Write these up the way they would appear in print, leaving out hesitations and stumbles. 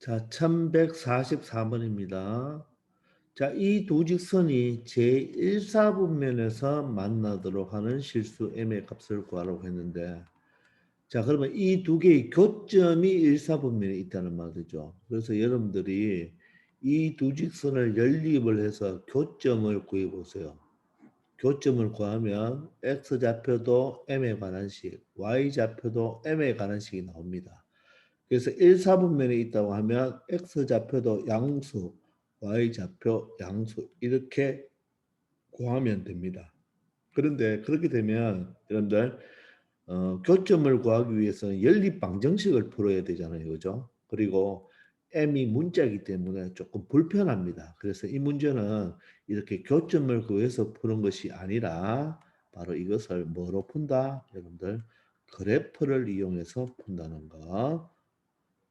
자, 1144번입니다. 자, 이 두 직선이 제1사분면에서 만나도록 하는 실수 m의 값을 구하라고 했는데, 자, 그러면 이 두 개의 교점이 1사분면에 있다는 말이죠. 그래서 여러분들이 이 두 직선을 연립을 해서 교점을 구해 보세요. 교점을 구하면 x좌표도 m에 관한 식, y좌표도 m에 관한 식이 나옵니다. 그래서 1사분면에 있다고 하면 x좌표도 양수, y좌표 양수 이렇게 구하면 됩니다. 그런데 그렇게 되면 여러분들 교점을 구하기 위해서는 연립방정식을 풀어야 되잖아요. 그죠? 그리고 m이 문자이기 때문에 조금 불편합니다. 그래서 이 문제는 이렇게 교점을 구해서 푸는 것이 아니라 바로 이것을 뭐로 푼다? 여러분들 그래프를 이용해서 푼다는 거.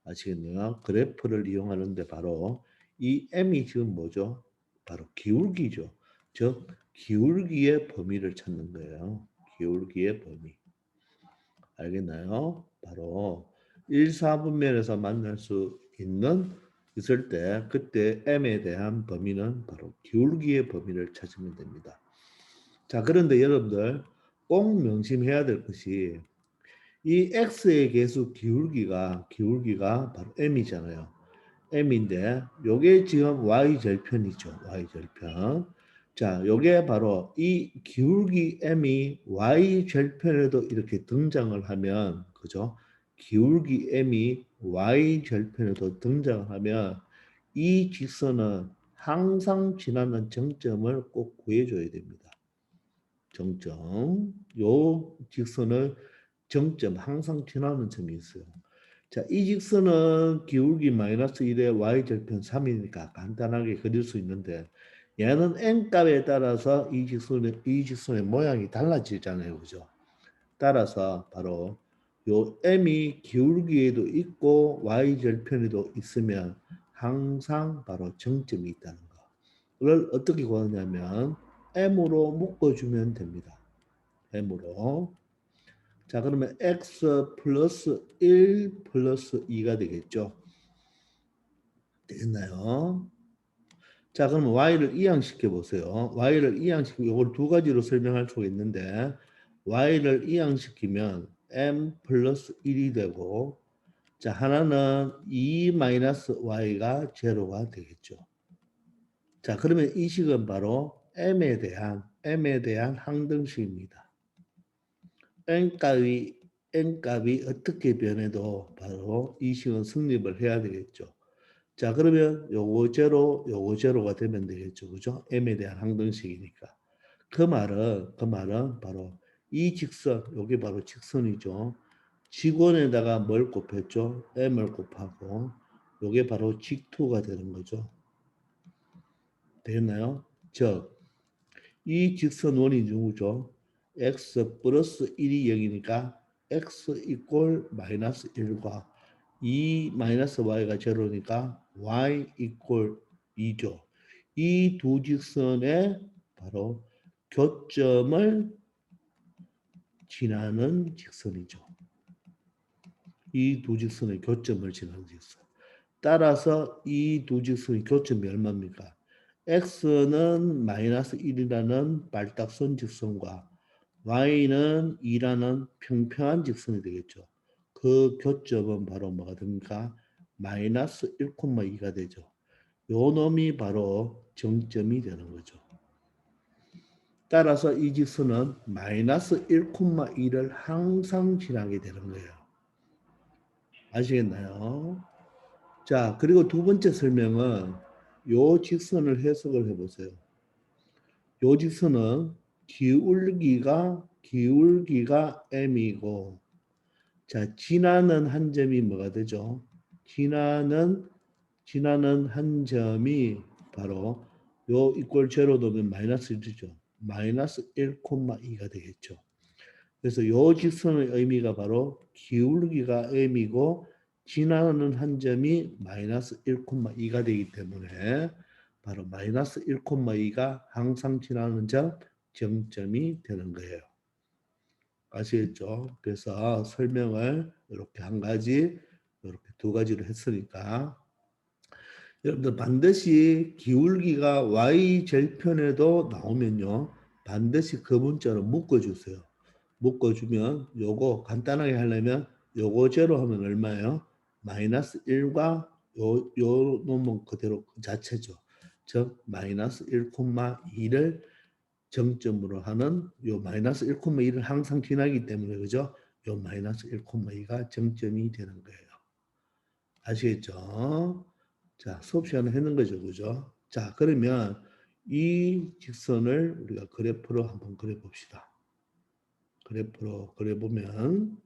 아시겠네요. 그래프를 이용하는데 바로 이 m이 지금 뭐죠? 바로 기울기죠. 즉 기울기의 범위를 찾는 거예요. 기울기의 범위. 알겠나요? 바로 1사분면에서 만날 수 있을 때 그때 m에 대한 범위는 바로 기울기의 범위를 찾으면 됩니다. 자, 그런데 여러분들 꼭 명심해야 될 것이 이 x의 계수 기울기가 바로 m이잖아요. m인데 요게 지금 y절편이죠. y절편. 자, 요게 바로 이 기울기 m이 y절편에도 이렇게 등장을 하면 그죠? 기울기 m이 y절편에도 등장을 하면 이 직선은 항상 지나는 정점을 꼭 구해줘야 됩니다. 정점. 요 직선을 정점 항상 지나는 점이 있어요. 자, 이 직선은 기울기 마이너스 1의 y절편 3이니까 간단하게 그릴 수 있는데 얘는 n값에 따라서 이 직선의 모양이 달라지잖아요. 그죠? 따라서 바로 요 m이 기울기에도 있고 y절편에도 있으면 항상 바로 정점이 있다는 거. 그걸 어떻게 구하냐면 m으로 묶어주면 됩니다. m으로. 자, 그러면 x 플러스 1 플러스 2가 되겠죠. 되겠나요? 자, 그러면 y를 이항시켜 보세요. y를 이항시키고 이걸 두 가지로 설명할 수가 있는데 y를 이항시키면 m 플러스 1이 되고 자, 하나는 2 마이너스 y가 제로가 되겠죠. 자, 그러면 이 식은 바로 m에 대한 항등식입니다. n값이 어떻게 변해도 바로 이 식은 성립을 해야 되겠죠. 자, 그러면 요거 제로가 되면 되겠죠. 그죠? m에 대한 항등식이니까. 그 말은 바로 이 직선, 요게 바로 직선이죠. 직원에다가 뭘 곱했죠? m을 곱하고 요게 바로 직투가 되는 거죠. 되겠나요? 즉, 이 직선 원이 누구죠? x 플러스 1이 0이니까 x 이꼴 마이너스 1과 2 마이너스 y가 제로니까 y 이꼴 2죠. 이 두 직선의 바로 교점을 지나는 직선이죠. 이 두 직선의 교점을 지나는 직선. 따라서 이 두 직선의 교점이 얼마입니까? x는 마이너스 1이라는 발딱선 직선과 y는 2라는 평평한 직선이 되겠죠. 그 교점은 바로 뭐가 됩니까? 마이너스 1,2가 되죠. 요 놈이 바로 정점이 되는 거죠. 따라서 이 직선은 마이너스 1,2를 항상 지나게 되는 거예요. 아시겠나요? 자, 그리고 두 번째 설명은 요 직선을 해석을 해보세요. 요 직선은 기울기가 m이고 자, 지나는 한 점이 뭐가 되죠? 지나는 한 점이 바로 요 이꼴 제로 되면 마이너스 1이죠. 마이너스 1,2가 되겠죠. 그래서 요 직선의 의미가 바로 기울기가 m이고 지나는 한 점이 마이너스 1,2가 되기 때문에 바로 마이너스 1,2가 항상 지나는 점 정점이 되는 거예요. 아시겠죠? 그래서 설명을 이렇게 한 가지, 이렇게 두 가지로 했으니까 여러분들 반드시 기울기가 y절편에도 나오면요. 반드시 그 문자로 묶어주세요. 묶어주면 요거 간단하게 하려면 요거 제로 하면 얼마예요? 마이너스 1과 요 놈은 그대로 그 자체죠. 즉 마이너스 1,2를 정점으로 하는 요 마이너스 1,2를 항상 지나기 때문에 그죠? 요 마이너스 1,2가 정점이 되는 거예요. 아시겠죠? 자, 수업 시간에 했는 거죠. 그죠? 자, 그러면 이 직선을 우리가 그래프로 한번 그려봅시다. 그래프로 그려보면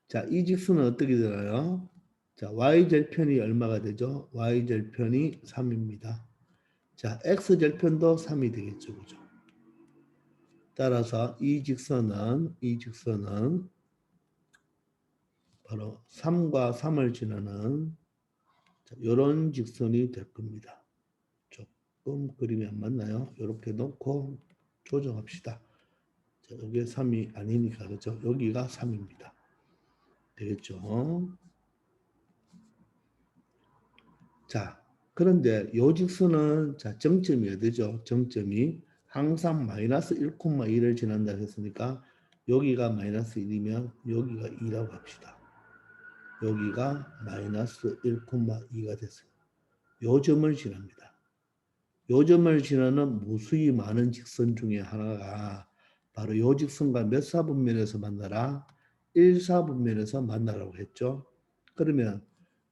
자, 이 직선은 어떻게 되나요? 자, y절편이 얼마가 되죠? y절편이 3입니다. 자, x절편도 3이 되겠죠. 그죠? 따라서 이 직선은 바로 3과 3을 지나는 이런 직선이 될 겁니다. 조금 그림이 안 맞나요? 이렇게 놓고 조정합시다. 자, 여기에 3이 아니니까 그죠? 여기가 3입니다. 되겠죠? 자, 그런데 요 직선은 자, 정점이 어디죠? 정점이 항상 마이너스 1,2를 지난다 했으니까 여기가 마이너스 1이면 여기가 2라고 합시다. 여기가 마이너스 1,2가 됐어요. 요 점을 지납니다. 요 점을 지나는 무수히 많은 직선 중에 하나가 바로 요 직선과 몇 사분면에서 만나라? 1사분면에서 만나라고 했죠. 그러면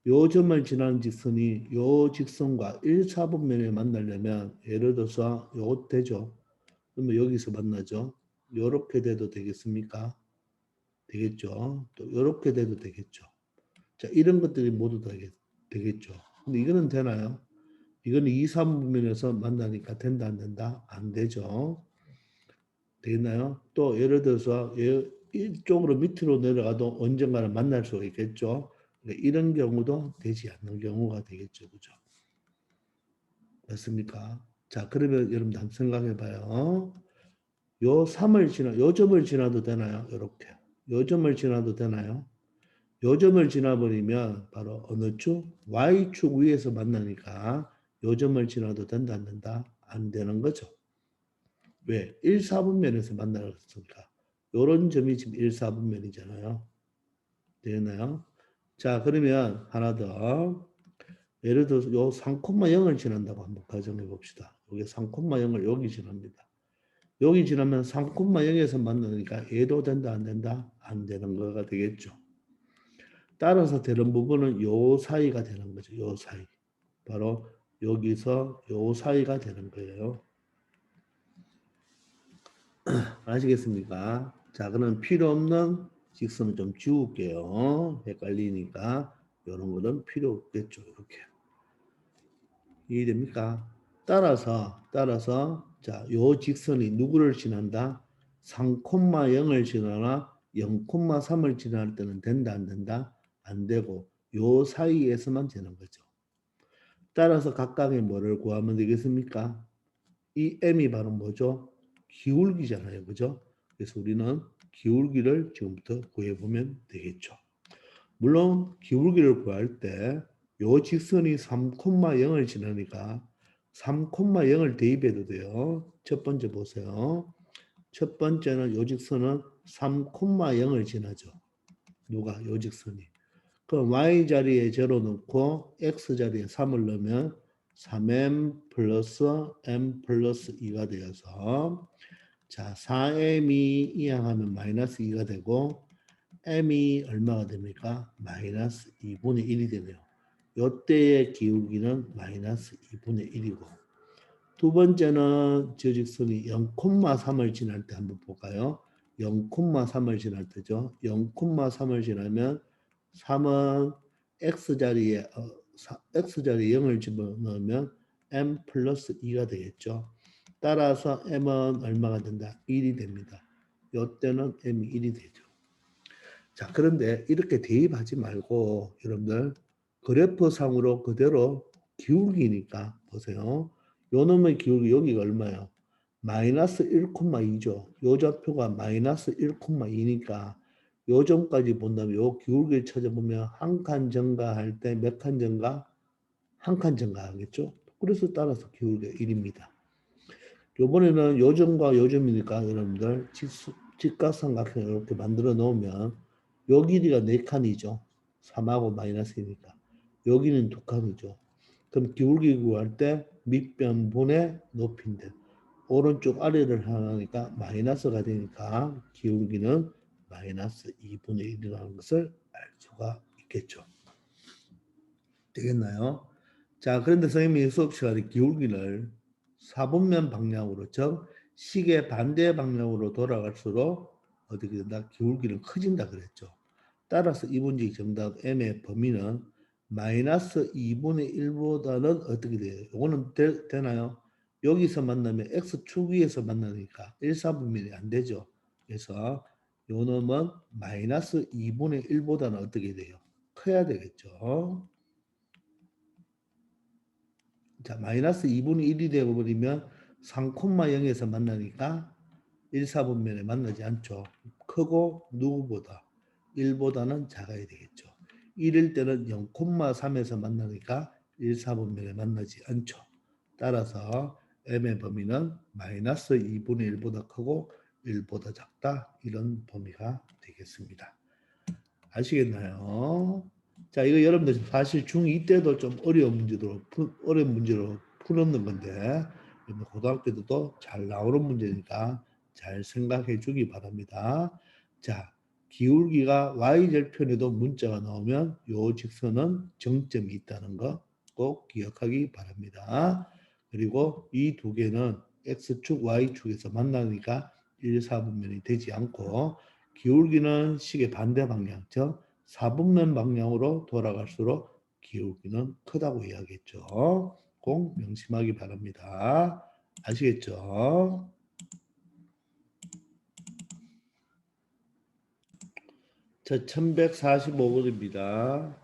요 점을 지나는 직선이 요 직선과 1사분면에 만나려면 예를 들어서 요것 되죠. 그러면 여기서 만나죠. 요렇게 돼도 되겠습니까? 되겠죠. 또 요렇게 돼도 되겠죠. 자, 이런 것들이 모두 다 되겠죠. 근데 이거는 되나요? 이거는 2, 3분면에서 만나니까 된다 안 된다? 안 되죠. 되겠나요? 또 예를 들어서 이쪽으로 밑으로 내려가도 언젠가는 만날 수가 있겠죠. 그러니까 이런 경우도 되지 않는 경우가 되겠죠. 그죠? 맞습니까? 자, 그러면 여러분 한번 생각해 봐요. 요 3을 요 점을 지나도 되나요? 이렇게. 요 점을 지나도 되나요? 요 점을 지나버리면 바로 어느 축? Y축 위에서 만나니까 요 점을 지나도 된다 안 된다? 안 되는 거죠. 왜? 1, 4분면에서 만나라고 했으니까. 요런 점이 지금 1, 4분면이잖아요. 되나요? 자, 그러면 하나 더. 예를 들어서 요 3,0을 지난다고 한번 가정해 봅시다. 여기 3,0을 여기 지납니다. 여기 지나면 3,0에서 만나니까 얘도 된다 안 된다? 안 되는 거가 되겠죠. 따라서 되는 부분은 요 사이가 되는 거죠. 요 사이. 바로 여기서 요 사이가 되는 거예요. 아시겠습니까? 자, 그럼 필요 없는 직선은 좀 지울게요. 헷갈리니까 이런 거는 필요 없겠죠. 이렇게. 이해됩니까? 따라서 자, 요 직선이 누구를 지난다? 3,0을 지나나 0,3을 지날 때는 된다 안 된다? 안 되고 요 사이에서만 되는 거죠. 따라서 각각의 뭐를 구하면 되겠습니까? 이 m이 바로 뭐죠? 기울기잖아요. 그죠? 그래서 우리는 기울기를 지금부터 구해보면 되겠죠. 물론 기울기를 구할 때 요 직선이 3,0을 지나니까 3,0을 대입해도 돼요. 첫 번째 보세요. 첫 번째는 요 직선은 3,0을 지나죠. 누가? 요 직선이. 그럼 y 자리에 0 넣고 x 자리에 3을 넣으면 3m 플러스 m 플러스 2가 되어서 자 4m이 이항하면 마이너스 2가 되고 m이 얼마가 됩니까? 마이너스 2분의 1이 되네요. 요때의 기울기는 마이너스 2분의 1이고 두 번째는 저 직선이 0,3을 지날 때 한번 볼까요? 0,3을 지날 때죠. 0,3을 지나면 3은 x자리에 x자리에 0을 집어넣으면 m 플러스 2가 되겠죠. 따라서 m은 얼마가 된다? 1이 됩니다. 요때는 m이 1이 되죠. 자, 그런데 이렇게 대입하지 말고 여러분들 그래프상으로 그대로 기울기니까 보세요. 요 놈의 기울기 여기가 얼마예요? 마이너스 1,2죠. 요 좌표가 마이너스 1,2니까 요 점까지 본다면 요 기울기를 찾아보면 한 칸 증가할 때 몇 칸 증가? 한 칸 증가하겠죠. 그래서 따라서 기울기가 1입니다. 요번에는 요점과 요점이니까 여러분들 직각삼각형을 이렇게 만들어 놓으면 요 길이가 4칸이죠. 3하고 마이너스이니까. 여기는 2칸이죠. 그럼 기울기 구할 때 밑변분의 높이인데 오른쪽 아래를 하니까 마이너스가 되니까 기울기는 마이너스 2분의 1이라는 것을 알 수가 있겠죠. 되겠나요? 자, 그런데 선생님이 수업 시간에 기울기를 4분면 방향으로, 즉 시계 반대 방향으로 돌아갈수록 어떻게 된다? 기울기는 커진다 그랬죠. 따라서 이분식 정답 M의 범위는 마이너스 2분의 1보다는 어떻게 돼요? 이거는 되나요? 여기서 만나면 X축 위에서 만나니까 1, 4분면이 안 되죠. 그래서 요 놈은 마이너스 2분의 1보다는 어떻게 돼요? 커야 되겠죠. 자, 마이너스 2분의 1이 되어버리면 3,0에서 만나니까 1, 4분면에 만나지 않죠. 크고 누구보다 1보다는 작아야 되겠죠. 1일 때는 0,3에서 만나니까 1, 4분면에 만나지 않죠. 따라서 m의 범위는 마이너스 2분의 1보다 크고 1보다 작다. 이런 범위가 되겠습니다. 아시겠나요? 자, 이거 여러분들 사실 중2 때도 좀 어려운 문제로 풀었는 건데, 고등학교 때도 잘 나오는 문제니까 잘 생각해 주기 바랍니다. 자, 기울기가 y절편에도 문자가 나오면 요 직선은 정점이 있다는 거 꼭 기억하기 바랍니다. 그리고 이 두 개는 x축, y축에서 만나니까 1, 4분면이 되지 않고 기울기는 시계 반대 방향, 즉 4분면 방향으로 돌아갈수록 기울기는 크다고 이야기했죠. 꼭 명심하기 바랍니다. 아시겠죠? 자, 1145번입니다.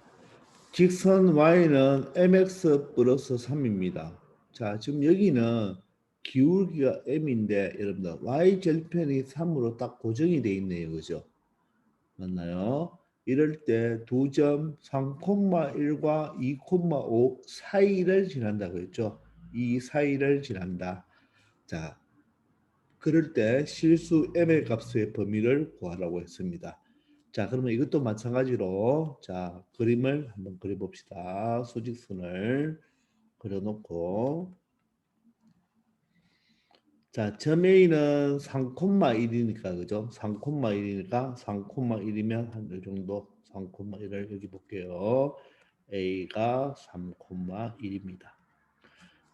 직선 y는 mx 플러스 3입니다. 자, 지금 여기는 기울기가 m인데 여러분들 y절편이 3으로 딱 고정이 돼 있네요. 그죠? 맞나요? 이럴 때 두 점 3,1과 2,5 사이를 지난다고 했죠. 이 사이를 지난다. 자, 그럴 때 실수 m의 값의 범위를 구하라고 했습니다. 자, 그러면 이것도 마찬가지로 자, 그림을 한번 그려봅시다. 수직선을 그려놓고 자, 점 A는 3,1이니까 그죠? 3,1이니까 3,1이면 한 이 정도 3,1을 여기 볼게요. A가 3,1입니다.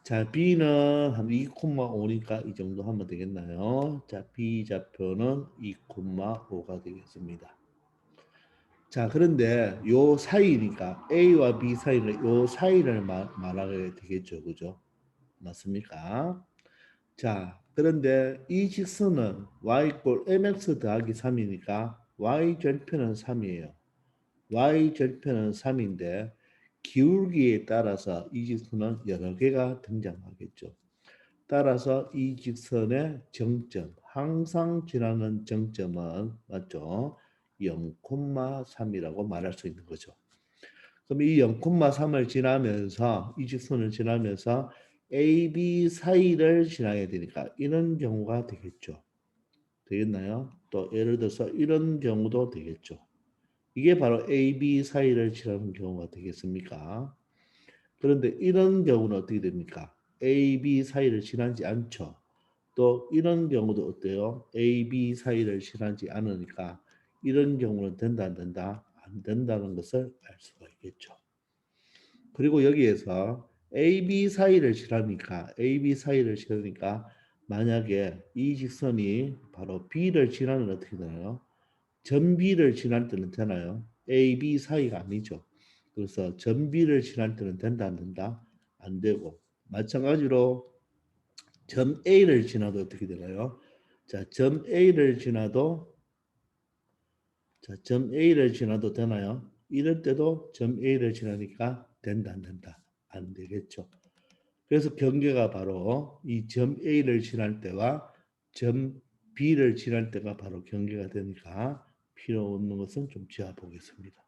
자, B는 한 2,5니까 이 정도 하면 되겠나요? 자, B 좌표는 2,5가 되겠습니다. 자, 그런데 요 사이니까 A와 B 사이를 요 사이를 말하게 되겠죠. 그죠? 맞습니까? 자, 그런데 이 직선은 y 꼴 mx 더하기 3이니까 y 절편은 3이에요. y 절편은 3인데 기울기에 따라서 이 직선은 여러 개가 등장하겠죠. 따라서 이 직선의 정점, 항상 지나는 정점은 맞죠? 0,3이라고 말할 수 있는 거죠. 그럼 이 0,3을 지나면서 이 직선을 지나면서 AB 사이를 지나야 되니까 이런 경우가 되겠죠. 되겠나요? 또 예를 들어서 이런 경우도 되겠죠. 이게 바로 AB 사이를 지나는 경우가 되겠습니까? 그런데 이런 경우는 어떻게 됩니까? AB 사이를 지나지 않죠. 또 이런 경우도 어때요? AB 사이를 지나지 않으니까 이런 경우는 된다 안 된다? 안 된다는 것을 알 수가 있겠죠. 그리고 여기에서 AB 사이를 지나니까 만약에 이 직선이 바로 B를 지나면 어떻게 되나요? 점 B를 지날 때는 되나요? AB 사이가 아니죠. 그래서 점 B를 지날 때는 된다 안 된다? 안 되고 마찬가지로 점 A를 지나도 어떻게 되나요? 자, 점 A를 지나도 되나요? 이럴 때도 점 A를 지나니까 된다 안 된다? 안 되겠죠. 그래서 경계가 바로 이 점 A를 지날 때와 점 B를 지날 때가 바로 경계가 되니까 필요 없는 것은 좀 지워 보겠습니다.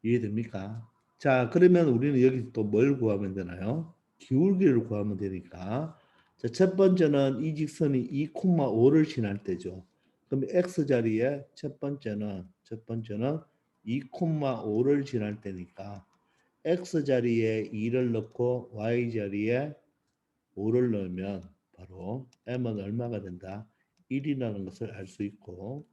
이해됩니까? 자, 그러면 우리는 여기 또 뭘 구하면 되나요? 기울기를 구하면 되니까. 자, 첫 번째는 이 직선이 2,5를 지날 때죠. 그럼 x 자리에 첫 번째는 2,5를 지날 때니까 x 자리에 2를 넣고 y 자리에 5를 넣으면 바로 m은 얼마가 된다? 1이라는 것을 알 수 있고,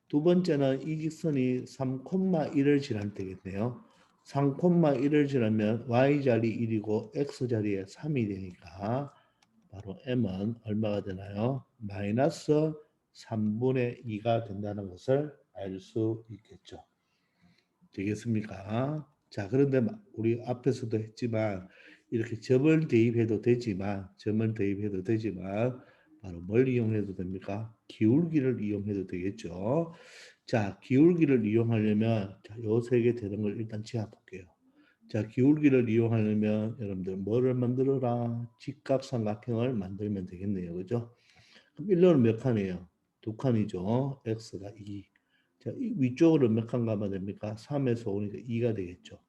두 번째는 이 직선이 3,1을 지날 때겠네요. 3,1을 지나면 y자리 1이고 x자리에 3이 되니까 바로 m은 얼마가 되나요? 마이너스 3분의 2가 된다는 것을 알 수 있겠죠. 되겠습니까? 자, 그런데 우리 앞에서도 했지만 이렇게 점을 대입해도 되지만 바로 뭘 이용해도 됩니까? 기울기를 이용해도 되겠죠. 자, 기울기를 이용하려면 요 세 개 되는 걸 일단 지어 볼게요. 자, 기울기를 이용하려면 여러분들 뭐를 만들어라? 직각삼각형을 만들면 되겠네요. 그죠? 그럼 1로는 몇 칸이에요? 두 칸이죠. x가 2. 자, 위쪽으로 몇 칸 가면 됩니까? 3에서 5니까 2가 되겠죠.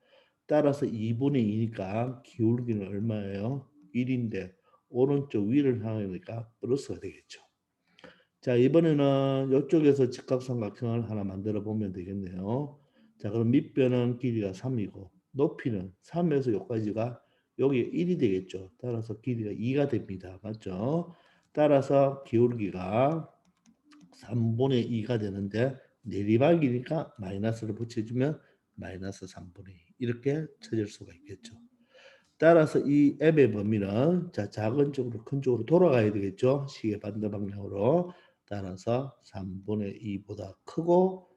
따라서 2분의 2니까 기울기는 얼마예요? 1인데 오른쪽 위를 향하니까 플러스가 되겠죠. 자, 이번에는 이쪽에서 직각삼각형을 하나 만들어 보면 되겠네요. 자, 그럼 밑변은 길이가 3이고 높이는 3에서 여기까지가 여기 1이 되겠죠. 따라서 길이가 2가 됩니다. 맞죠? 따라서 기울기가 3분의 2가 되는데 내리막이니까 마이너스를 붙여주면 마이너스 3분의 2 이렇게 찾을 수가 있겠죠. 따라서 이 m의 범위는 자, 작은 쪽으로 큰 쪽으로 돌아가야 되겠죠. 시계 반대 방향으로. 따라서 3분의 2보다 크고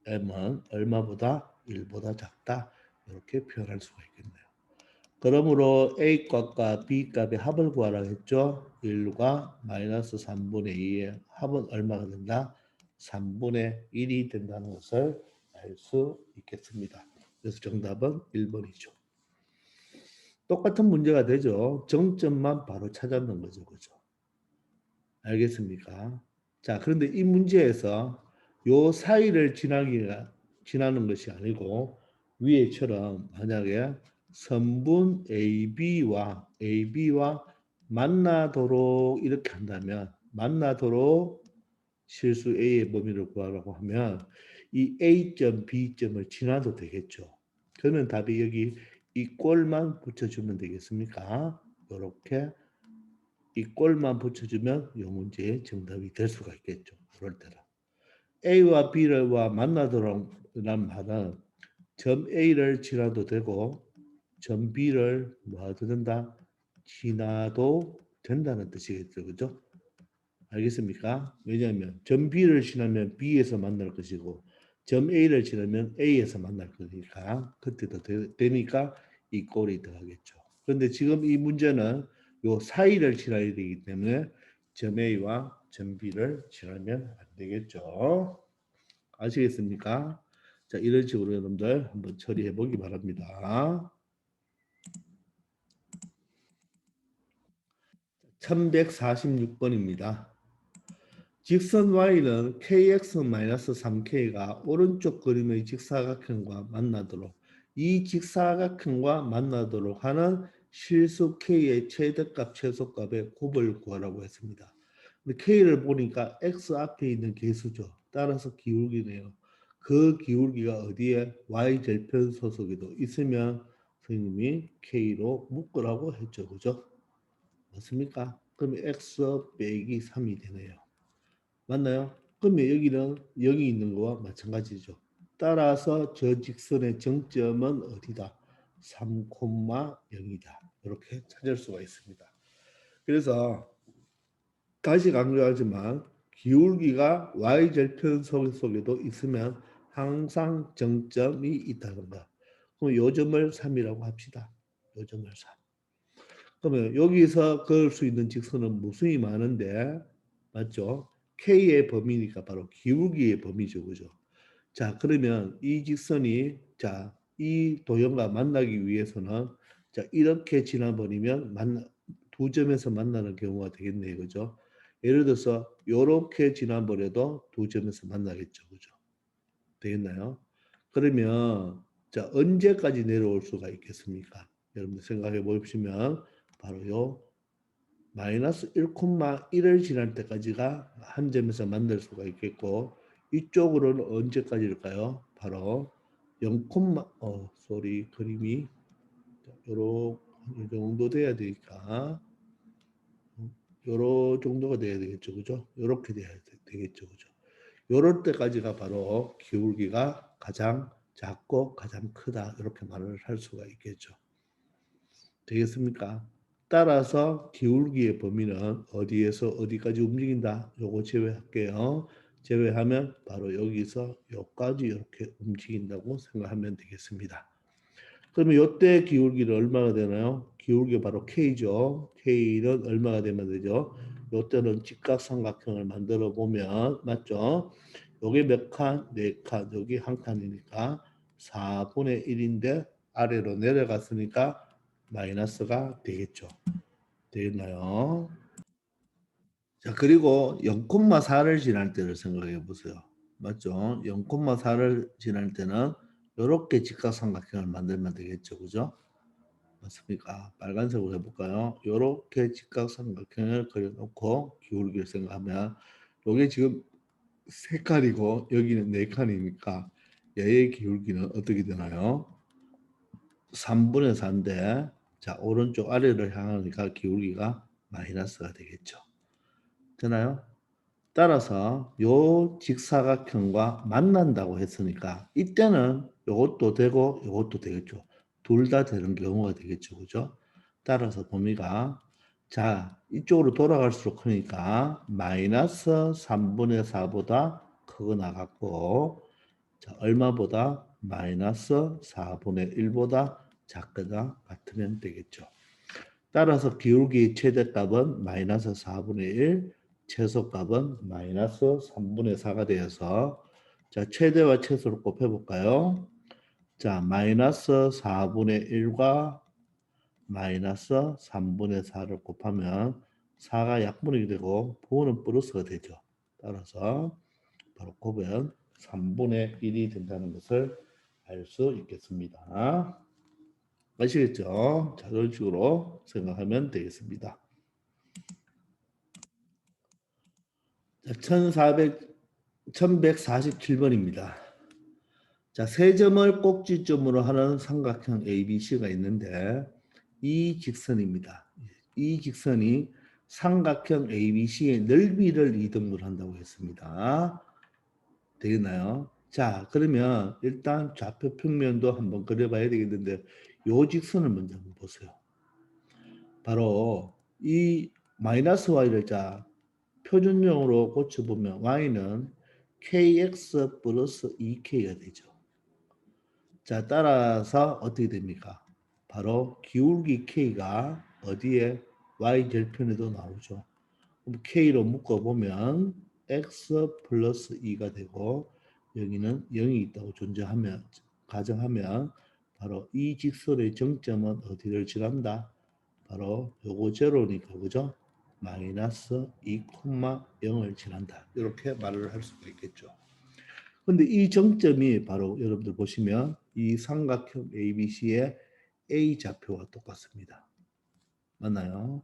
m은 얼마보다 1보다 작다. 이렇게 표현할 수가 있겠네요. 그러므로 A 값과 B 값의 합을 구하라 했죠. 1과 마이너스 3분의 2의 합은 얼마가 된다? 3분의 1이 된다는 것을 알 수 있겠습니다. 그래서 정답은 1번이죠. 똑같은 문제가 되죠. 정점만 바로 찾아놓는 거죠. 그죠? 알겠습니까? 자, 그런데 이 문제에서 요 사이를 지나는 것이 아니고 위에처럼 만약에 선분 AB와 만나도록 이렇게 한다면 만나도록 실수 A의 범위를 구하라고 하면 이 A점, B점을 지나도 되겠죠. 그러면 답이 여기 이 꼴만 붙여주면 되겠습니까? 이렇게 이 꼴만 붙여주면 이 문제의 정답이 될 수가 있겠죠. 그럴 때는 A와 B와 만나도록이란 말은 점 A를 지나도 되고 점 B를 뭐 해도 된다? 지나도 된다는 뜻이겠죠. 그죠? 알겠습니까? 왜냐하면 점 B를 지나면 B에서 만날 것이고 점 A를 지나면 A에서 만날 거니까 그때도 되니까 이 꼴이 들어가겠죠. 그런데 지금 이 문제는 요 사이를 지나야 되기 때문에 점 A와 점 B를 지나면 안 되겠죠. 아시겠습니까? 자, 이런 식으로 여러분들 한번 처리해 보기 바랍니다. 1146번입니다. 직선 y는 kx-3k가 오른쪽 그림의 직사각형과 만나도록 이 직사각형과 만나도록 하는 실수 k의 최대값 최소값의 곱을 구하라고 했습니다. 근데 k를 보니까 x 앞에 있는 개수죠. 따라서 기울기네요. 그 기울기가 어디에 y 절편 소속에도 있으면 선생님이 k로 묶으라고 했죠. 그죠? 맞습니까? 그럼 x 빼기 3이 되네요. 맞나요? 그러면 여기는 0이 있는 거와 마찬가지죠. 따라서 저 직선의 정점은 어디다? 3,0이다. 이렇게 찾을 수가 있습니다. 그래서 다시 강조하지만 기울기가 y절편 속에도 있으면 항상 정점이 있다는 거. 그럼 요 점을 3이라고 합시다. 요 점을 3. 그러면 여기서 그을 수 있는 직선은 무수히 많은데 맞죠? K의 범위니까 바로 기울기의 범위죠. 그죠? 자, 그러면 이 직선이 자, 이 도형과 만나기 위해서는 자, 이렇게 지나버리면 두 점에서 만나는 경우가 되겠네요. 그죠? 예를 들어서 이렇게 지나버려도 두 점에서 만나겠죠. 그죠? 되겠나요? 그러면 자, 언제까지 내려올 수가 있겠습니까? 여러분들 생각해 보시면 바로 요 마이너스 1,1을 지날 때까지가 한 점에서 만날 수가 있겠고 이쪽으로는 언제까지일까요? 바로 0, 소리 그림이 요런 이 정도 돼야 되니까 요런 정도가 돼야 되겠죠, 그죠? 요렇게 돼야 되겠죠, 그죠? 요럴 때까지가 바로 기울기가 가장 작고 가장 크다 이렇게 말을 할 수가 있겠죠. 되겠습니까? 따라서 기울기의 범위는 어디에서 어디까지 움직인다. 요거 제외할게요. 제외하면 바로 여기서 여기까지 이렇게 움직인다고 생각하면 되겠습니다. 그러면 이때 기울기는 얼마가 되나요? 기울기 바로 K죠. K는 얼마가 되면 되죠? 이때는 직각삼각형을 만들어 보면 맞죠? 요게 몇 칸? 네 칸. 여기 한 칸이니까 4분의 1인데 아래로 내려갔으니까 마이너스가 되겠죠. 되겠나요? 자, 그리고 0,4를 지날 때를 생각해 보세요. 맞죠? 0,4를 지날 때는 이렇게 직각삼각형을 만들면 되겠죠. 그죠? 맞습니까? 빨간색으로 해볼까요? 이렇게 직각삼각형을 그려놓고 기울기를 생각하면 이게 지금 세 칸이고 여기는 네 칸이니까 얘의 기울기는 어떻게 되나요? 3분의 4인데 자 오른쪽 아래를 향하니까 기울기가 마이너스가 되겠죠. 되나요? 따라서 요 직사각형과 만난다고 했으니까 이때는 요것도 되고 요것도 되겠죠. 둘 다 되는 경우가 되겠죠. 그죠? 따라서 범위가 자 이쪽으로 돌아갈수록 크니까 마이너스 3분의 4보다 크고 나갔고 자 얼마보다 마이너스 4분의 1보다 작거나 같으면 되겠죠. 따라서 기울기 최대값은 마이너스 4분의 1, 최소값은 마이너스 3분의 4가 되어서 자 최대와 최소를 곱해볼까요? 자 마이너스 4분의 1과 마이너스 3분의 4를 곱하면 4가 약분이 되고 부호는 플러스가 되죠. 따라서 바로 곱은 3분의 1이 된다는 것을 알 수 있겠습니다. 아시겠죠? 자, 이런 식으로 생각하면 되겠습니다. 1147번입니다. 자, 세 점을 꼭지점으로 하는 삼각형 ABC가 있는데 이 직선입니다. 이 직선이 삼각형 ABC의 넓이를 이등분 한다고 했습니다. 되겠나요? 자, 그러면 일단 좌표 평면도 한번 그려봐야 되겠는데 요 직선을 먼저 한번 보세요. 바로 이 마이너스 y를 자 표준형으로 고쳐보면 y는 kx 플러스 2k가 되죠. 자, 따라서 어떻게 됩니까? 바로 기울기 k가 어디에 y절편에도 나오죠. 그럼 k로 묶어보면 x 플러스 2가 되고 여기는 0이 있다고 존재하면 가정하면 바로 이 직선의 정점은 어디를 지난다? 바로 요거 제로니까 그죠? 마이너스 2,0을 지난다. 이렇게 말을 할 수가 있겠죠. 근데 이 정점이 바로 여러분들 보시면 이 삼각형 ABC의 A 좌표와 똑같습니다. 맞나요?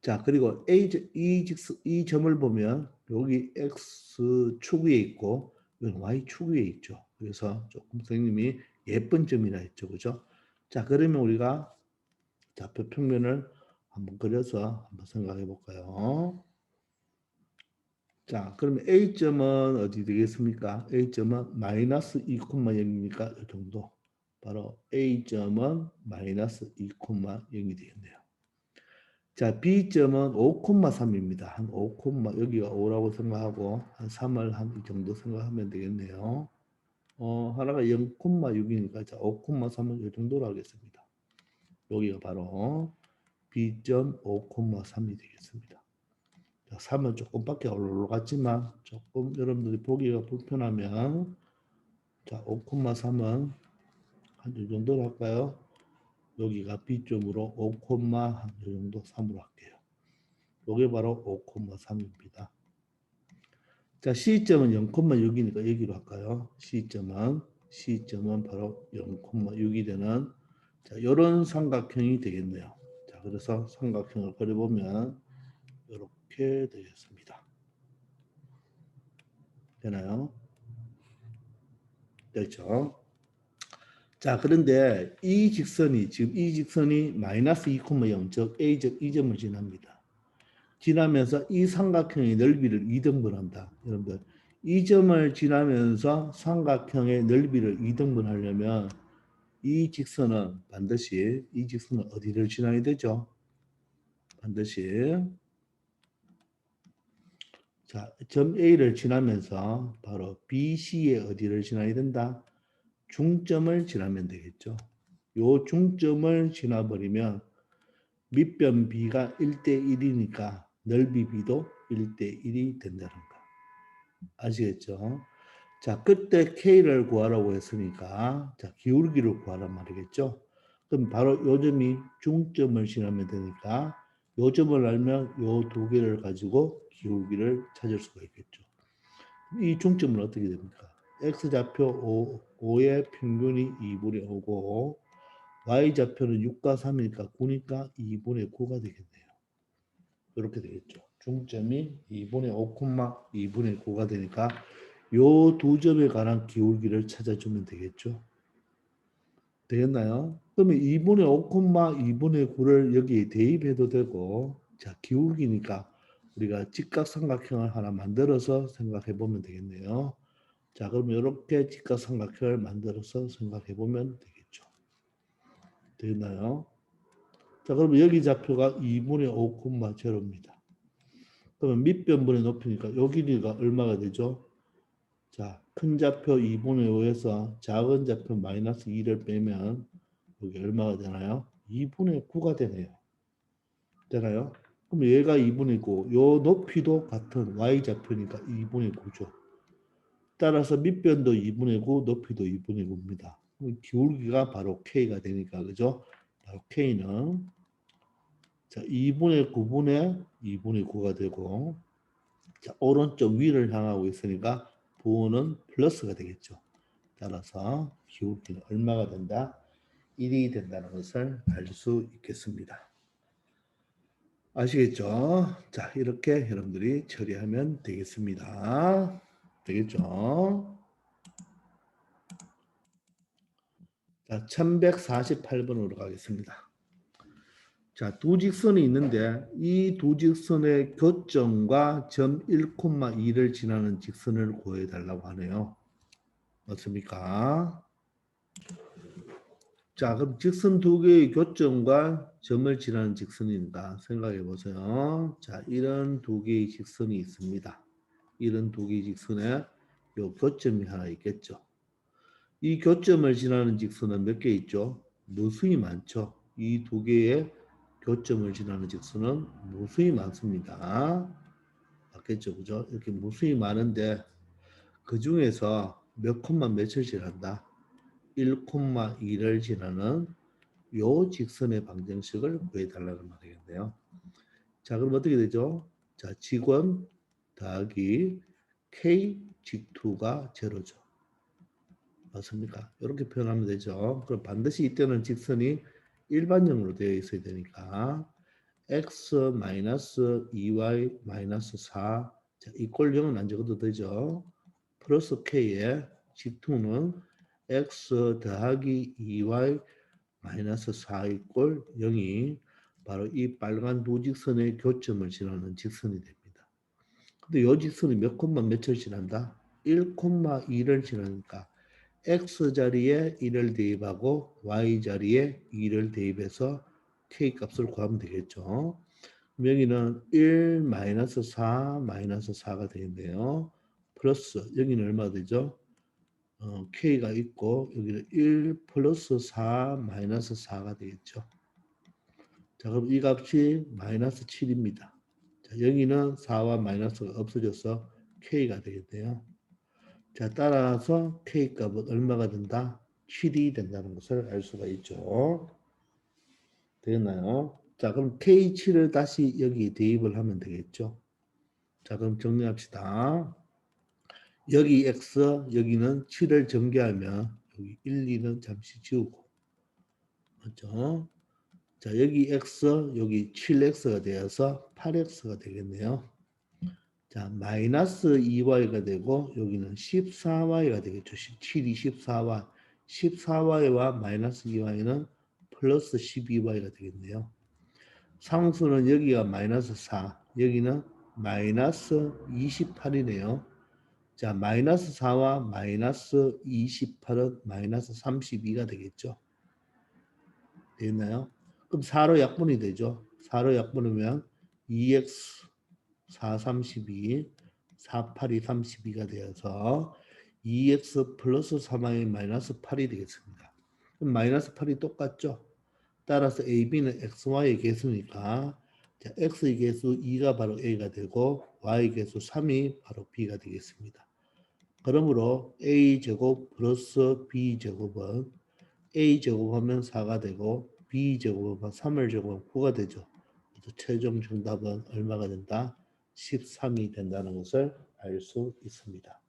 자, 그리고 이 점을 보면 여기 X축 위에 있고 여기 Y축 위에 있죠. 그래서 조금 선생님이 예쁜 점이라 했죠. 그죠? 자, 그러면 우리가 좌표 평면을 한번 그려서 한번 생각해 볼까요? 자, 그러면 A점은 어디 되겠습니까? A점은 마이너스 2,0이니까 이 정도. 바로 A점은 마이너스 2,0이 되겠네요. 자, B점은 5,3입니다. 한 5, 여기가 5라고 생각하고 한 3을 한 이 정도 생각하면 되겠네요. 하나가 0,6이니까 자, 5,3은 이 정도로 하겠습니다. 여기가 바로 B점 5,3이 되겠습니다. 자, 3은 조금밖에 올라갔지만 조금 여러분들이 보기가 불편하면 자, 5,3은 한 이 정도로 할까요? 여기가 B점으로 5, 한이 정도 3으로 할게요. 이게 바로 5,3입니다. 자, C점은 0,6이니까 여기로 할까요? C점은 C점은 바로 0,6이 되는 자, 이런 삼각형이 되겠네요. 자, 그래서 삼각형을 그려보면 이렇게 되겠습니다. 되나요? 됐죠? 자, 그런데 이 직선이 지금 이 직선이 마이너스 2,0, 즉 A적 이 점을 지납니다. 지나면서 이 삼각형의 넓이를 2등분한다. 여러분들, 이 점을 지나면서 삼각형의 넓이를 2등분하려면 이 직선은 반드시 이 직선은 어디를 지나야 되죠? 반드시 자, 점 A를 지나면서 바로 BC의 어디를 지나야 된다? 중점을 지나면 되겠죠. 요 중점을 지나버리면 밑변 B가 1대1이니까 넓이 B도 1대1이 된다는 거. 아시겠죠? 자, 그때 K를 구하라고 했으니까 자, 기울기를 구하란 말이겠죠. 그럼 바로 요 점이 중점을 지나면 되니까 요 점을 알면 요 두 개를 가지고 기울기를 찾을 수가 있겠죠. 이 중점은 어떻게 됩니까? X좌표 5의 평균이 2분의 5고 Y좌표는 6과 3이니까 9니까 2분의 9가 되겠네요. 이렇게 되겠죠. 중점이 2분의 5, 2분의 9가 되니까 요 두 점에 관한 기울기를 찾아주면 되겠죠. 되겠나요? 그러면 2분의 5, 2분의 9를 여기에 대입해도 되고 자, 기울기니까 우리가 직각삼각형을 하나 만들어서 생각해 보면 되겠네요. 자, 그럼 이렇게 직각삼각형을 만들어서 생각해 보면 되겠죠. 되나요? 자, 그러면 여기 좌표가 2분의 5, 제로입니다. 그러면 밑변분의 높이니까 요 길이가 얼마가 되죠? 자, 큰 좌표 2분의 5에서 작은 좌표 마이너스 2를 빼면 여기 얼마가 되나요? 2분의 9가 되네요. 되나요? 그럼 얘가 2분의 9, 요 높이도 같은 y좌표니까 2분의 9죠. 따라서 밑변도 2분의 9, 높이도 2분의 9입니다. 기울기가 바로 K가 되니까 그죠? 바로 K는 자, 2분의 9분의 2분의 9가 되고 자, 오른쪽 위를 향하고 있으니까 부호는 플러스가 되겠죠. 따라서 기울기는 얼마가 된다? 1이 된다는 것을 알 수 있겠습니다. 아시겠죠? 자, 이렇게 여러분들이 처리하면 되겠습니다. 되겠죠? 자, 1148번으로 가겠습니다. 자, 두 직선이 있는데 이 두 직선의 교점과 점 1,2를 지나는 직선을 구해달라고 하네요. 맞습니까? 자, 그럼 직선 두 개의 교점과 점을 지나는 직선입니다. 생각해 보세요. 자, 이런 두 개의 직선이 있습니다. 이런 두 개의 직선에 요 교점이 하나 있겠죠. 이 교점을 지나는 직선은 몇 개 있죠? 무수히 많죠. 이 두 개의 교점을 지나는 직선은 무수히 많습니다. 맞겠죠, 그죠? 이렇게 무수히 많은데 그 중에서 몇 콤마 몇을 지난다? 1,2를 지나는 요 직선의 방정식을 구해달라는 말이겠네요. 자, 그럼 어떻게 되죠? 자, 직원 더하기 K 직투가 제로죠. 맞습니까? 이렇게 표현하면 되죠. 그럼 반드시 이때는 직선이 일반형으로 되어 있어야 되니까 x-2y-4 자, 이꼴 0은 안 적어도 되죠. 플러스 k의 직투는 x 더하기 2y 마이너스 4 이꼴 0이 바로 이 빨간 두 직선의 교점을 지나는 직선이 됩니다. 근데 이 직선이 몇 콤마 몇을 지난다? 1,2를 지나니까 x자리에 1을 대입하고 y자리에 2를 대입해서 k 값을 구하면 되겠죠. 여기는 1 마이너스 4 마이너스 4가 되겠네요. 플러스 여기는 얼마 되죠? k가 있고 여기는 1 플러스 4 마이너스 4가 되겠죠. 자, 그럼 이 값이 마이너스 7입니다. 자, 여기는 4와 마이너스가 없어져서 k가 되겠네요. 자, 따라서 k 값은 얼마가 된다? 7이 된다는 것을 알 수가 있죠. 되겠나요? 자, 그럼 k7을 다시 여기 대입을 하면 되겠죠. 자, 그럼 정리합시다. 여기 x, 여기는 7을 전개하면 여기 1, 2는 잠시 지우고 맞죠? 자, 여기 x, 여기 7x가 되어서 8x가 되겠네요. 자, 마이너스 2y가 되고 여기는 14y가 되겠죠. 7이 14y. 14y와 마이너스 2y는 플러스 12y가 되겠네요. 상수는 여기가 마이너스 4, 여기는 마이너스 28이네요. 자, 마이너스 4와 마이너스 28은 마이너스 32가 되겠죠. 됐나요? 그럼 4로 약분이 되죠. 4로 약분하면 2x 4, 32, 4, 8이 32가 되어서 2x 플러스 3y 마이너스 8이 되겠습니다. 그럼 마이너스 8이 똑같죠. 따라서 AB는 XY의 개수니까 자, X의 개수 2가 바로 A가 되고 Y 개수 3이 바로 B가 되겠습니다. 그러므로 A제곱 플러스 B제곱은 A제곱하면 4가 되고 B제곱하면 3을 제곱하면 9가 되죠. 그래서 최종 정답은 얼마가 된다? 13이 된다는 것을 알 수 있습니다.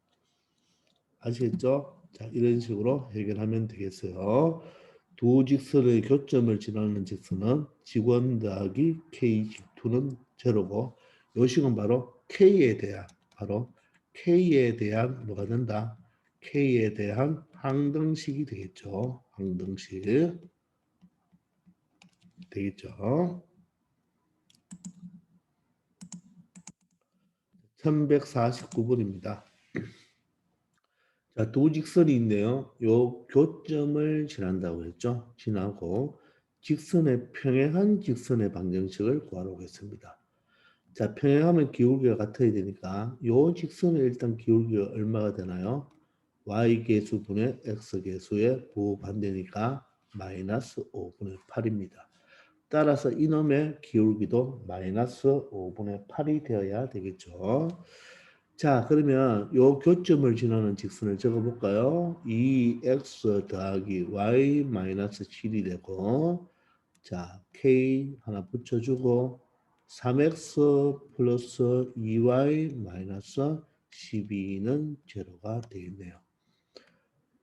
아시겠죠? 자, 이런 식으로 해결하면 되겠어요. 두 직선의 교점을 지나는 직선은 직원 더하기 K 직투는 제로고 요식은 바로 K에 대한 뭐가 된다? K에 대한 항등식이 되겠죠. 항등식 되겠죠. 1149번입니다. 자, 두 직선이 있네요. 요 교점을 지난다고 했죠. 지나고 직선의 평행한 직선의 방정식을 구하라고 했습니다. 자, 평행하면 기울기가 같아야 되니까 요 직선의 일단 기울기가 얼마가 되나요? y계수분의 x계수의 부반대니까 마이너스 5분의 8입니다. 따라서 이놈의 기울기도 마이너스 5분의 8이 되어야 되겠죠. 자, 그러면 요 교점을 지나는 직선을 적어볼까요? 2x 더하기 y 마이너스 7이 되고 자, k 하나 붙여주고 3x 플러스 2y 마이너스 12는 제로가 되겠네요.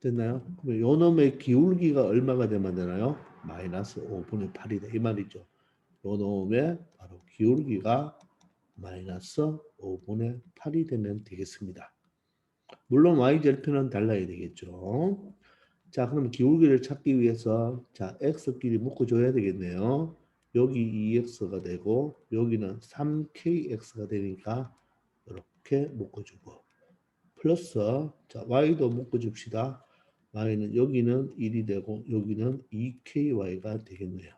됐나요? 그럼 요 놈의 기울기가 얼마가 되면 되나요? 마이너스 5분의 8이다 이 말이죠. 요 놈의 바로 기울기가 마이너스 5분의 8이 되면 되겠습니다. 물론 y절편은 달라야 되겠죠. 자, 그럼 기울기를 찾기 위해서 자, x끼리 묶어줘야 되겠네요. 여기 2x가 되고 여기는 3kx가 되니까 이렇게 묶어주고 플러스 자, y도 묶어줍시다. y는 여기는 1이 되고 여기는 2ky가 되겠네요.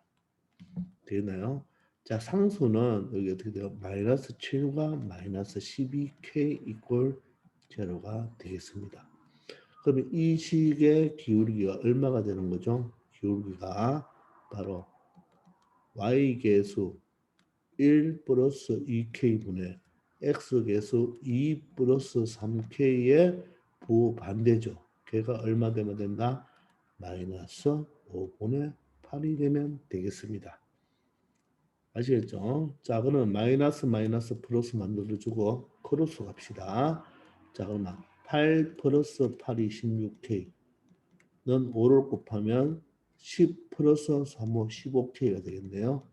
되나요? 자, 상수는 여기 어떻게 돼요? 마이너스 7과 마이너스 12k 이꼴 제로가 되겠습니다. 그러면 이 식의 기울기가 얼마가 되는 거죠? 기울기가 바로 y계수 1 플러스 2k분의 x계수 2 플러스 3k의 부반대죠. 걔가 얼마 되면 된다? 마이너스 5분의 8이 되면 되겠습니다. 아시겠죠? 자, 그러면 마이너스 마이너스 플러스 만들어주고 크로스 갑시다. 자, 그러면 8 플러스 8이 16K 는 5를 곱하면 10 플러스 3호 15K가 되겠네요.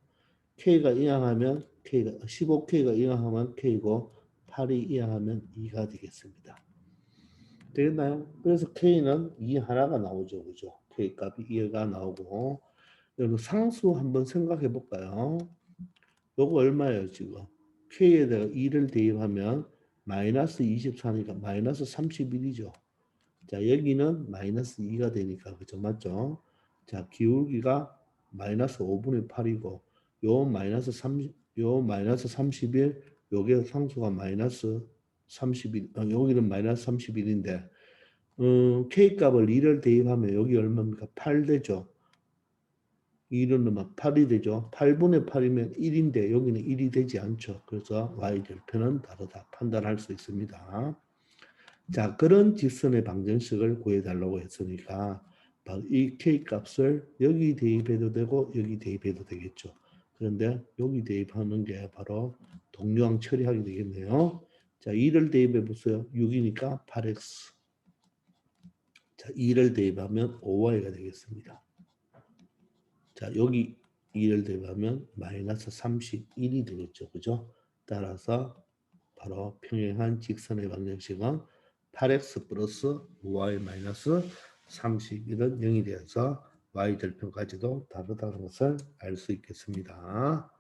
K가 이항하면 K가 15K가 이항하면 K고 8이 이항하면 2가 되겠습니다. 되겠나요? 그래서 K는 2 하나가 나오죠. 그죠? K 값이 2가 나오고 여러분 상수 한번 생각해 볼까요? 요거 얼마예요, 지금? K에다가 2를 대입하면 마이너스 24니까 마이너스 31이죠. 자, 여기는 마이너스 2가 되니까, 그죠? 맞죠? 자, 기울기가 마이너스 5분의 8이고, 요 마이너스 31, 요게 상수가 마이너스 31, 여기는 마이너스 31인데, K 값을 2를 대입하면 여기 얼마입니까? 8 되죠? 2를 넣으면 8이 되죠. 8분의 8이면 1인데 여기는 1이 되지 않죠. 그래서 y절편은 다르다 판단할 수 있습니다. 자, 그런 직선의 방정식을 구해달라고 했으니까 바로 이 k값을 여기 대입해도 되고 여기 대입해도 되겠죠. 그런데 여기 대입하는 게 바로 동류항 처리하게 되겠네요. 자, 2를 대입해 보세요. 6이니까 8x. 자, 2를 대입하면 5y가 되겠습니다. 자, 여기 2를 대입하면 마이너스 31이 되겠죠. 그죠? 따라서 바로 평행한 직선의 방정식은 8x 플러스 y 마이너스 31은 0이 되어서 y 절편까지도 다르다는 것을 알 수 있겠습니다.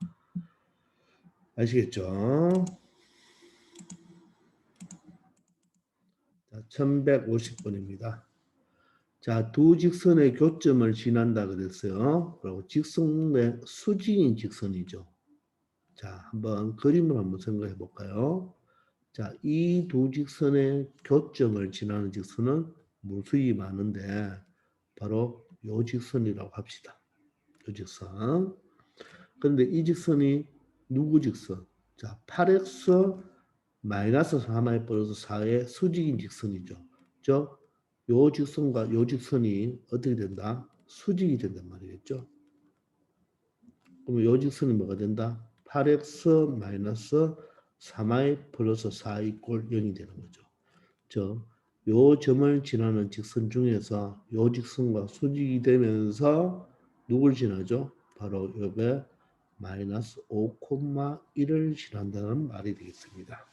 아시겠죠? 자, 1150번입니다. 자, 두 직선의 교점을 지난다 그랬어요. 그리고 직선의 수직인 직선이죠. 자, 한번 그림을 한번 생각해 볼까요? 자, 이 두 직선의 교점을 지나는 직선은 무수히 많은데 바로 요 직선이라고 합시다. 요 직선. 그런데 이 직선이 누구 직선? 자, 8x 마이너스 3y 플러스 4의 수직인 직선이죠. 즉, 요 직선과 요 직선이 어떻게 된다? 수직이 된단 말이겠죠. 그러면 요 직선이 뭐가 된다? 8x 마이너스 3y 플러스 4 이꼴 0이 되는 거죠. 즉, 요 점을 지나는 직선 중에서 요 직선과 수직이 되면서 누굴 지나죠? 바로 요게 마이너스 5,1을 지난다는 말이 되겠습니다.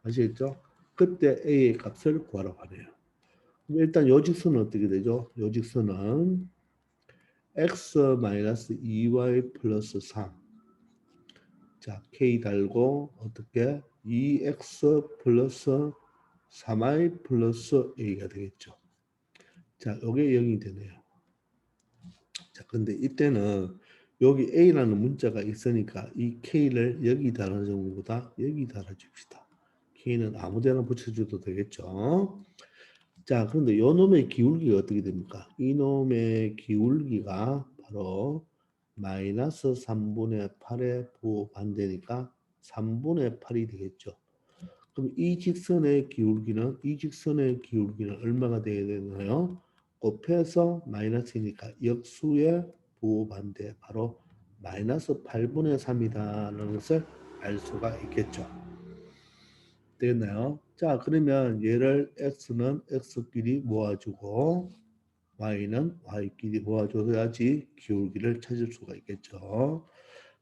아시겠죠? 그때 A의 값을 구하라고 하네요. 그럼 일단 요 직선은 어떻게 되죠? 요 직선은 x 마이너스 2y 플러스 3. 자, k 달고 어떻게 2x 플러스 3y 플러스 a가 되겠죠. 자, 요게 0이 되네요. 자, 근데 이때는 여기 a라는 문자가 있으니까 이 k를 여기 달아주는 것보다 여기 달아줍시다. k는 아무데나 붙여줘도 되겠죠. 자, 그런데 요 놈의 기울기가 어떻게 됩니까? 이 놈의 기울기가 바로 마이너스 3분의 8의 부반대니까 3분의 8이 되겠죠. 그럼 이 직선의 기울기는 얼마가 되어야 되나요? 곱해서 마이너스니까 역수의 부반대 바로 마이너스 8분의 3이다라는 것을 알 수가 있겠죠. 되겠나요? 자, 그러면 얘를 x는 x끼리 모아주고 y는 y끼리 모아줘야지 기울기를 찾을 수가 있겠죠.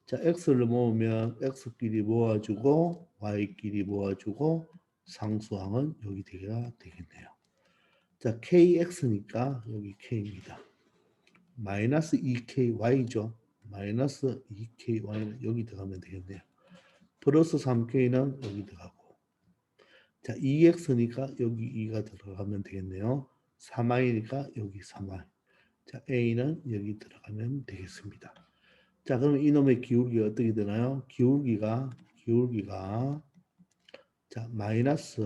자, x를 모으면 x끼리 모아주고 y끼리 모아주고 상수항은 여기 되겠네요. 자, kx니까 여기 k입니다. 마이너스 2ky죠. 마이너스 2ky는 여기 들어가면 되겠네요. 플러스 3k는 여기 들어가고 자, 2x니까 여기 2가 들어가면 되겠네요. 3y니까 여기 3y. 자, a는 여기 들어가면 되겠습니다. 자, 그럼 이놈의 기울기가 어떻게 되나요? 기울기가 자, 마이너스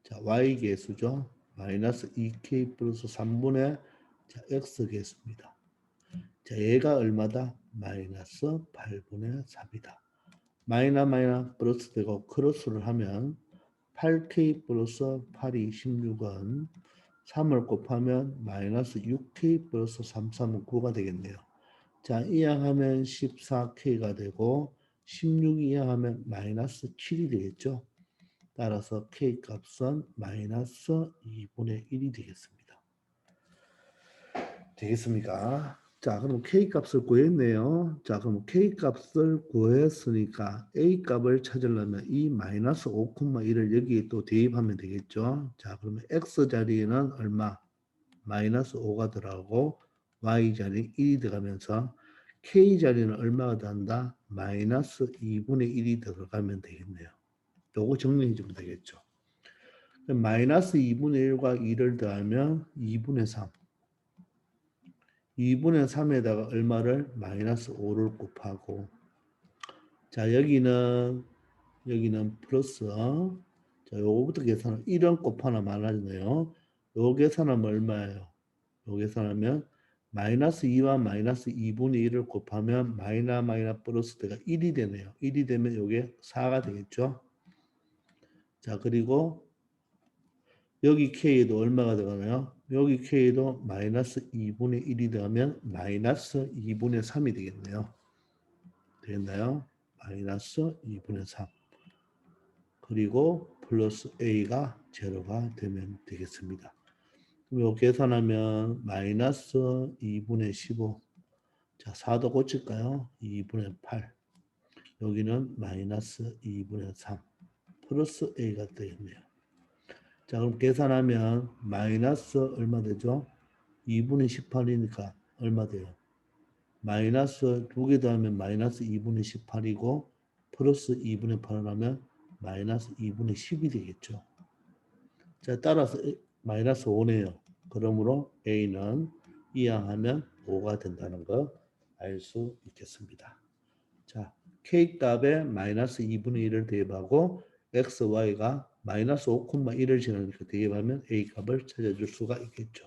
자, y 계수죠. 마이너스 2k 플러스 3분의 자, x 계수입니다. 자, 얘가 얼마다? 마이너스 8분의 3이다. 마이너 플러스 되고 크로스를 하면 8k 플러스 8이 16은 3을 곱하면 마이너스 6k 플러스 33은 9가 되겠네요. 자, 이항하면 14k가 되고 16 이항하면 마이너스 7이 되겠죠. 따라서 k 값은 마이너스 2분의 1이 되겠습니다. 되겠습니까? 자, 그럼 k 값을 구했네요. 자, 그럼 k 값을 구했으니까 a 값을 찾으려면 이 마이너스 5,1을 여기에 또 대입하면 되겠죠. 자, 그러면 x 자리에는 얼마? 마이너스 5가 들어가고 y 자리에 1이 들어가면서 k 자리는 얼마가 들어간다? 마이너스 2분의 1이 들어가면 되겠네요. 요거 정리해 주면 되겠죠. 마이너스 2분의 1과 2를 더하면 2분의 3. 2분의 3에다가 얼마를? 마이너스 5를 곱하고 자, 여기는 플러스 자, 요거부터 계산하면 1은 곱하나 말하네요. 요 계산하면 얼마예요? 요 계산하면 마이너스 2와 마이너스 2분의 1을 곱하면 마이너 플러스 대가 1이 되네요. 1이 되면 요게 4가 되겠죠. 자, 그리고 여기 k에도 얼마가 들어가나요? 여기 k에도 마이너스 2분의 1이 들어가면 마이너스 2분의 3이 되겠네요. 되겠나요? 마이너스 2분의 3. 그리고 플러스 a가 제로가 되면 되겠습니다. 그럼 요 계산하면 마이너스 2분의 15. 자, 4도 고칠까요? 2분의 8. 여기는 마이너스 2분의 3. 플러스 a가 되겠네요. 자, 그럼 계산하면 마이너스 얼마 되죠? 2분의 18이니까 얼마 돼요? 마이너스 두 개 더하면 마이너스 2분의 18이고 플러스 2분의 8을 하면 마이너스 2분의 10이 되겠죠. 자, 따라서 마이너스 5네요. 그러므로 A는 이항하면 5가 된다는 거 알 수 있겠습니다. 자, K 값에 마이너스 2분의 1을 대입하고 X, Y가 마이너스 5,1을 지나니까 대입하면 A 값을 찾아줄 수가 있겠죠.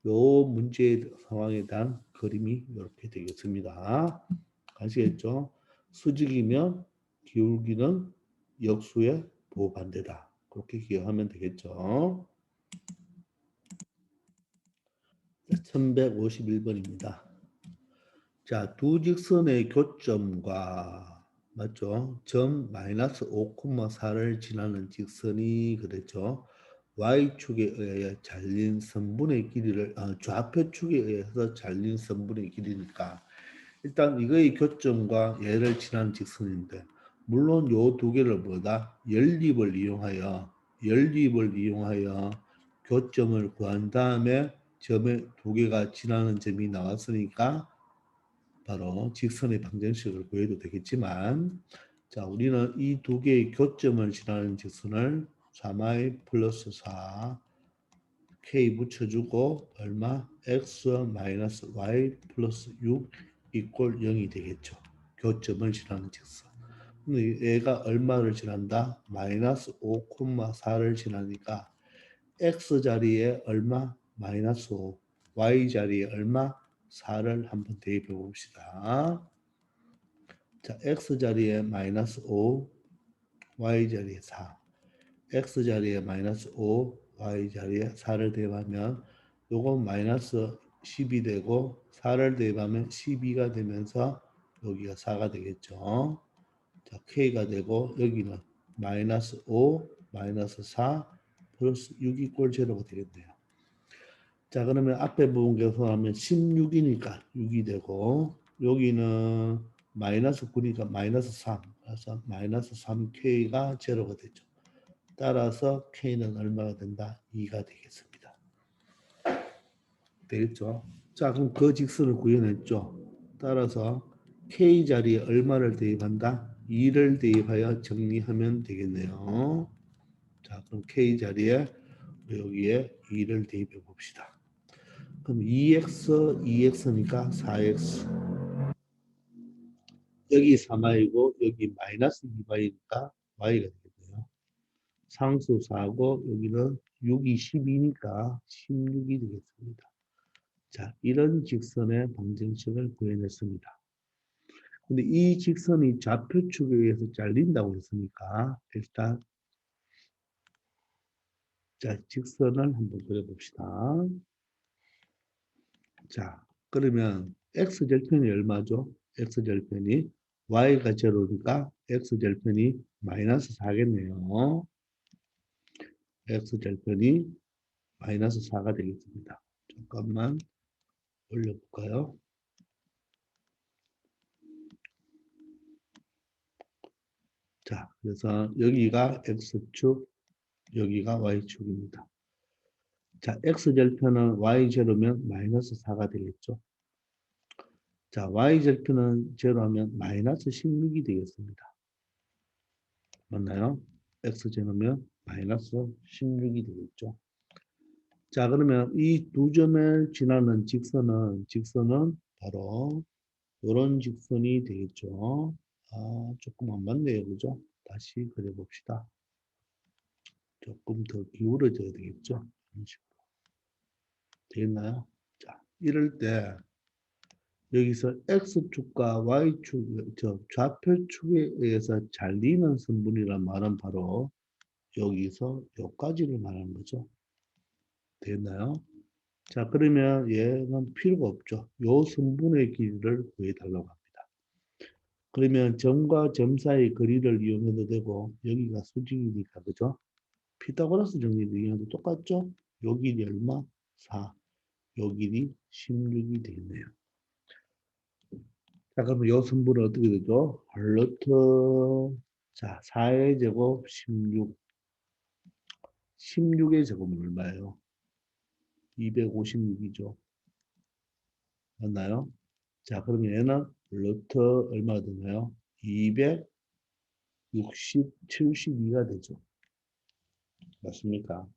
요 문제의 상황에 대한 그림이 이렇게 되겠습니다. 아시겠죠? 수직이면 기울기는 역수의 보반대다. 그렇게 기억하면 되겠죠. 1151번입니다. 자, 두 직선의 교점과 맞죠? 점 마이너스 5,4를 지나는 직선이 그랬죠. y축에 의해 잘린 선분의 길이를 좌표축에 의해서 잘린 선분의 길이니까 일단 이거의 교점과 얘를 지나는 직선인데 물론 요 두 개를 뭐다? 연립을 이용하여 교점을 구한 다음에 점의 두 개가 지나는 점이 나왔으니까 바로 직선의 방정식을 구해도 되겠지만 자 우리는 이 두 개의 교점을 지나는 직선을 3i 플러스 4 k 붙여주고 얼마? x 마이너스 y 플러스 6 이꼴 0이 되겠죠. 교점을 지나는 직선. 근데 얘가 얼마를 지난다? 마이너스 5,4를 지나니까 x 자리에 얼마? 마이너스 5, y 자리에 얼마? 4를 한번 대입해 봅시다. 자, x 자리에 마이너스 5, y 자리에 4. x 자리에 마이너스 5, y 자리에 4를 대입하면 요건 마이너스 10이 되고 4를 대입하면 12가 되면서 여기가 4가 되겠죠. 자, k가 되고 여기는 마이너스 5, 마이너스 4, 플러스 6이 꼴 제로가 되겠네요. 자, 그러면 앞에 부분 계산하면 16이니까 6이 되고 여기는 마이너스 9니까 마이너스 3. 그래서 마이너스 3k가 제로가 되죠. 따라서 k는 얼마가 된다? 2가 되겠습니다. 되겠죠? 자, 그럼 그 직선을 구해냈죠. 따라서 k 자리에 얼마를 대입한다? 2를 대입하여 정리하면 되겠네요. 자, 그럼 k 자리에 여기에 2를 대입해 봅시다. 그럼 2x니까 4x. 여기 3y고 여기 마이너스 2y니까 y가 되겠네요. 상수 4고 여기는 6이 12니까 16이 되겠습니다. 자, 이런 직선의 방정식을 구해냈습니다. 근데 이 직선이 좌표축에 의해서 잘린다고 했으니까 일단 자, 직선을 한번 그려봅시다. 자, 그러면 x절편이 얼마죠? x절편이 y가 제로니까 x절편이 마이너스 4겠네요. x절편이 마이너스 4가 되겠습니다. 잠깐만 올려볼까요? 자, 그래서 여기가 x축, 여기가 y축입니다. 자, x절편은 y0면 마이너스 4가 되겠죠. 자, y절편은 제로하면 마이너스 16이 되겠습니다. 맞나요? x제로면 마이너스 16이 되겠죠. 자, 그러면 이 두 점을 지나는 직선은 바로 이런 직선이 되겠죠. 아, 조금 안 맞네요. 그죠? 다시 그려봅시다. 조금 더 기울어져야 되겠죠. 이런 식으로. 되겠나요? 자, 이럴 때 여기서 X축과 Y축, 좌표축에 의해서 잘리는 선분이란 말은 바로 여기서 여기까지를 말하는 거죠. 됐나요? 자, 그러면 얘는 필요가 없죠. 요 선분의 길이를 구해달라고 합니다. 그러면 점과 점 사이 거리를 이용해도 되고 여기가 수직이니까 그죠? 피타고라스 정리도 이용해도 똑같죠? 요 길이 얼마? 4. 요 길이 16이 되겠네요. 자, 그러면 요 선분은 어떻게 되죠? 루트 자, 4의 제곱 16. 16의 제곱은 얼마예요? 256이죠. 맞나요? 자, 그러면 얘는 루트 얼마가 되나요? 260, 72가 되죠. 맞습니까?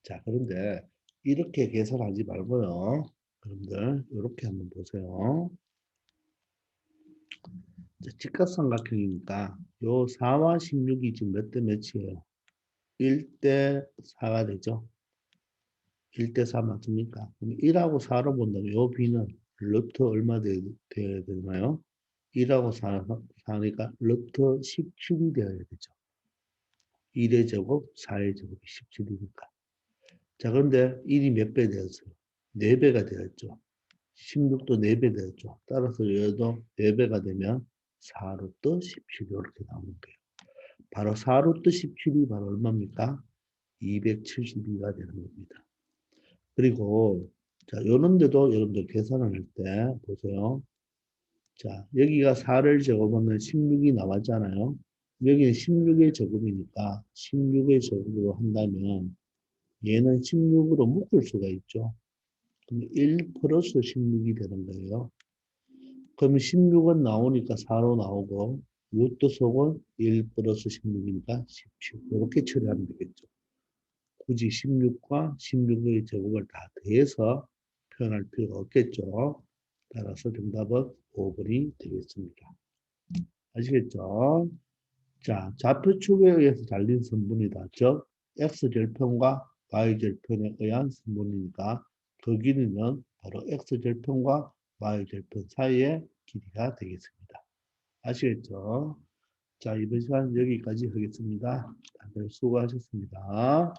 자, 그런데 이렇게 계산하지 말고요. 여러분들, 이렇게 한번 보세요. 자, 직각삼각형이니까 요 4와 16이 지금 몇 대 몇이에요? 1대 4가 되죠. 1대 4 맞습니까? 그럼 1하고 4로 본다면 요 b는 루트 얼마 되어야 되나요? 1하고 4니까 루트 17이 되어야 되죠. 1의 제곱, 4의 제곱이 17이니까. 자, 그런데 1이 몇 배 되었어요? 4배가 되었죠. 16도 4배 되었죠. 따라서 얘도 4배가 되면 4루트 17 이렇게 나오는 거예요. 바로 4루트 17이 바로 얼마입니까? 272가 되는 겁니다. 그리고 자, 요런 데도 여러분들 계산을 할 때 보세요. 자, 여기가 4를 제곱하면 16이 나왔잖아요. 여기는 16의 제곱이니까 16의 제곱으로 한다면 얘는 16으로 묶을 수가 있죠. 그럼 1 플러스 16이 되는 거예요. 그러면 16은 나오니까 4로 나오고 루트 속은 1 플러스 16이니까 17. 이렇게 처리하면 되겠죠. 굳이 16과 16의 제곱을 다 더해서 표현할 필요가 없겠죠. 따라서 정답은 5번이 되겠습니다. 아시겠죠? 자, 좌표축에 의해서 달린 선분이다. 즉, x절편과 y절편에 의한 선분이니까 그 길이는 바로 x절편과 y절편 사이의 길이가 되겠습니다. 아시겠죠? 자, 이번 시간 여기까지 하겠습니다. 다들 수고하셨습니다.